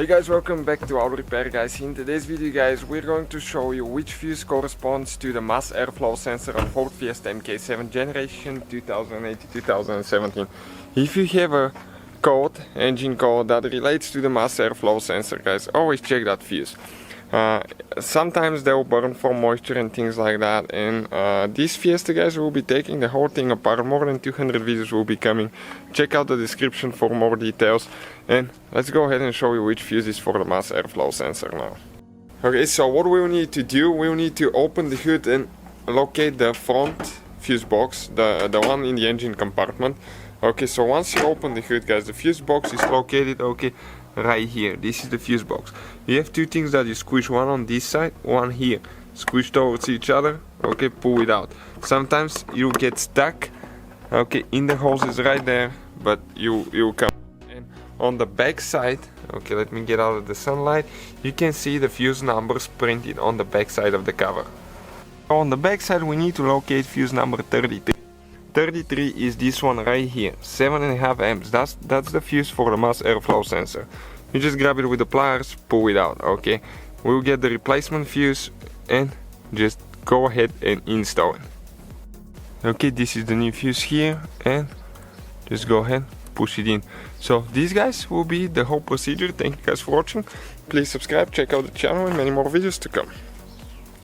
Hey guys, welcome back to Auto Repair guys. In today's video guys, we're going to show you which fuse corresponds to the mass airflow sensor on Ford Fiesta MK7 generation 2018-2017. If you have a code, engine code that relates to the mass airflow sensor guys, always check that fuse. Sometimes they'll burn for moisture and things like that, and this Fiesta guys will be taking the whole thing apart. More than 200 videos will be coming. Check out the description for more details, and let's go ahead and show you which fuse is for the mass airflow sensor now. Okay, so what we'll need to do, we'll need to open the hood and locate the front fuse box, the one in the engine compartment. Okay, so once you open the hood guys, the fuse box is located right here. This is the fuse box. You have two things that you squish, one on this side, one here. Squish towards each other, okay, pull it out. Sometimes you get stuck, okay, in the hoses right there, but you come. And on the back side, okay, let me get out of the sunlight, you can see the fuse numbers printed on the back side of the cover. On the back side we need to locate fuse number 33. 33 is this one right here, 7.5 amps. That's the fuse for the mass airflow sensor. You just grab it with the pliers, pull it out, okay? We'll get the replacement fuse and just go ahead and install it. Okay, this is the new fuse here, and just go ahead, push it in. So these guys will be the whole procedure. Thank you guys for watching. Please subscribe, check out the channel, and many more videos to come.